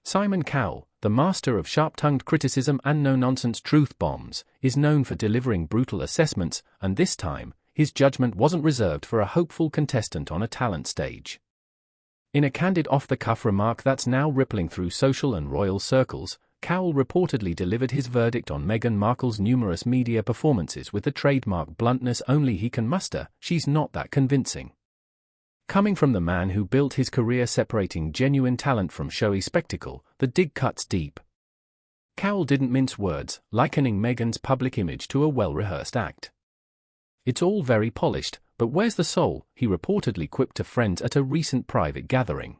Simon Cowell, the master of sharp-tongued criticism and no-nonsense truth bombs, is known for delivering brutal assessments, and this time, his judgment wasn't reserved for a hopeful contestant on a talent stage. In a candid off-the-cuff remark that's now rippling through social and royal circles, Cowell reportedly delivered his verdict on Meghan Markle's numerous media performances with the trademark bluntness only he can muster. "She's not that convincing." Coming from the man who built his career separating genuine talent from showy spectacle, the dig cuts deep. Cowell didn't mince words, likening Meghan's public image to a well-rehearsed act. "It's all very polished, but where's the soul?" he reportedly quipped to friends at a recent private gathering.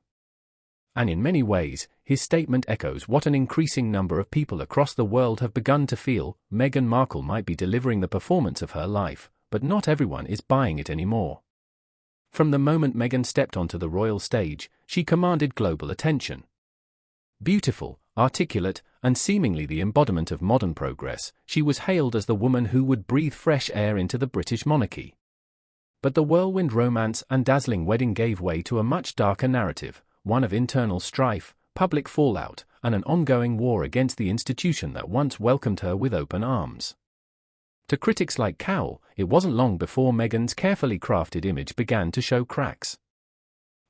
And in many ways, his statement echoes what an increasing number of people across the world have begun to feel. Meghan Markle might be delivering the performance of her life, but not everyone is buying it anymore. From the moment Meghan stepped onto the royal stage, she commanded global attention. Beautiful, articulate, and seemingly the embodiment of modern progress, she was hailed as the woman who would breathe fresh air into the British monarchy. But the whirlwind romance and dazzling wedding gave way to a much darker narrative, one of internal strife, public fallout, and an ongoing war against the institution that once welcomed her with open arms. To critics like Cowell, it wasn't long before Meghan's carefully crafted image began to show cracks.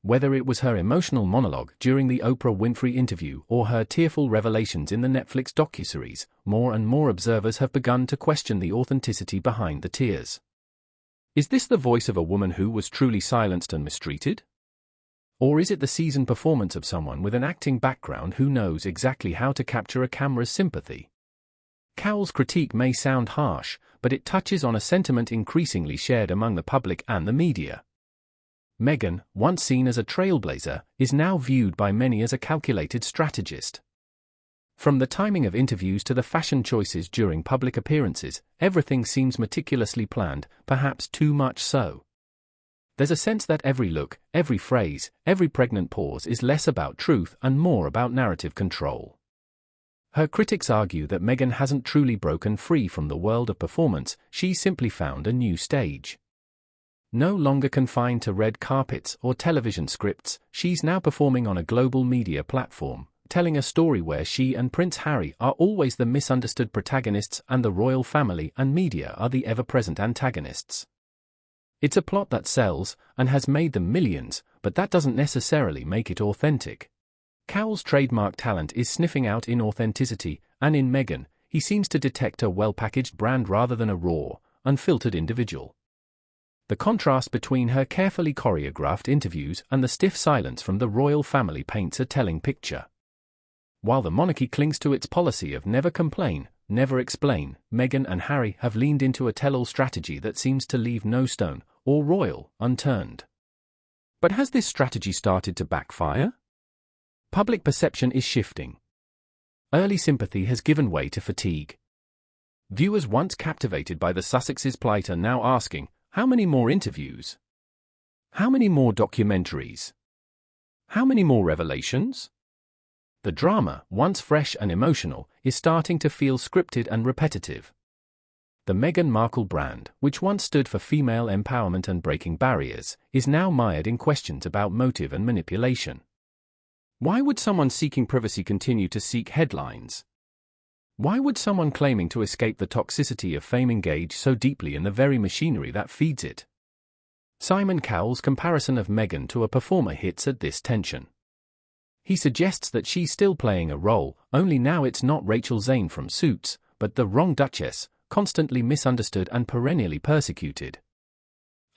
Whether it was her emotional monologue during the Oprah Winfrey interview or her tearful revelations in the Netflix docuseries, more and more observers have begun to question the authenticity behind the tears. Is this the voice of a woman who was truly silenced and mistreated? Or is it the seasoned performance of someone with an acting background who knows exactly how to capture a camera's sympathy? Cowell's critique may sound harsh, but it touches on a sentiment increasingly shared among the public and the media. Meghan, once seen as a trailblazer, is now viewed by many as a calculated strategist. From the timing of interviews to the fashion choices during public appearances, everything seems meticulously planned, perhaps too much so. There's a sense that every look, every phrase, every pregnant pause is less about truth and more about narrative control. Her critics argue that Meghan hasn't truly broken free from the world of performance, she's simply found a new stage. No longer confined to red carpets or television scripts, she's now performing on a global media platform, telling a story where she and Prince Harry are always the misunderstood protagonists and the royal family and media are the ever-present antagonists. It's a plot that sells and has made them millions, but that doesn't necessarily make it authentic. Cowell's trademark talent is sniffing out inauthenticity, and in Meghan, he seems to detect a well-packaged brand rather than a raw, unfiltered individual. The contrast between her carefully choreographed interviews and the stiff silence from the royal family paints a telling picture. While the monarchy clings to its policy of never complain, never explain, Meghan and Harry have leaned into a tell-all strategy that seems to leave no stone, or royal, unturned. But has this strategy started to backfire? Public perception is shifting. Early sympathy has given way to fatigue. Viewers once captivated by the Sussexes' plight are now asking, how many more interviews? How many more documentaries? How many more revelations? The drama, once fresh and emotional, is starting to feel scripted and repetitive. The Meghan Markle brand, which once stood for female empowerment and breaking barriers, is now mired in questions about motive and manipulation. Why would someone seeking privacy continue to seek headlines? Why would someone claiming to escape the toxicity of fame engage so deeply in the very machinery that feeds it? Simon Cowell's comparison of Meghan to a performer hits at this tension. He suggests that she's still playing a role, only now it's not Rachel Zane from Suits, but the wrong Duchess, constantly misunderstood and perennially persecuted.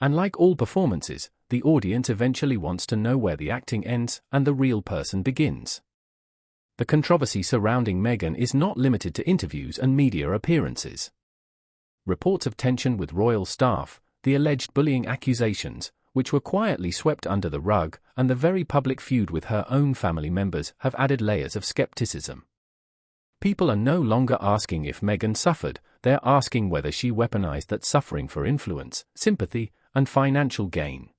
And like all performances, the audience eventually wants to know where the acting ends and the real person begins. The controversy surrounding Meghan is not limited to interviews and media appearances. Reports of tension with royal staff, the alleged bullying accusations, which were quietly swept under the rug, and the very public feud with her own family members have added layers of skepticism. People are no longer asking if Meghan suffered, they're asking whether she weaponized that suffering for influence, sympathy, and financial gain.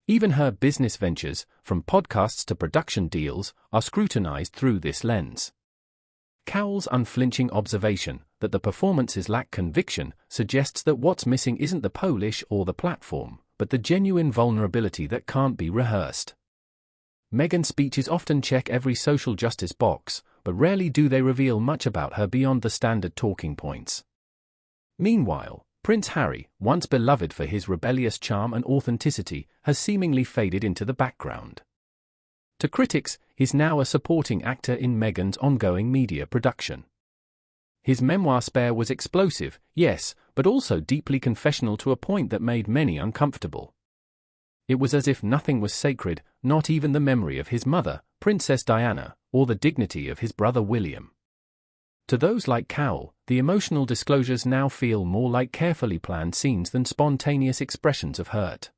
Even her business ventures, from podcasts to production deals, are scrutinized through this lens. Cowell's unflinching observation that the performances lack conviction suggests that what's missing isn't the polish or the platform, but the genuine vulnerability that can't be rehearsed. Meghan's speeches often check every social justice box, but rarely do they reveal much about her beyond the standard talking points. Meanwhile, Prince Harry, once beloved for his rebellious charm and authenticity, has seemingly faded into the background. To critics, he's now a supporting actor in Meghan's ongoing media production. His memoir Spare was explosive, yes, but also deeply confessional to a point that made many uncomfortable. It was as if nothing was sacred, not even the memory of his mother, Princess Diana, or the dignity of his brother William. To those like Cowell, the emotional disclosures now feel more like carefully planned scenes than spontaneous expressions of hurt.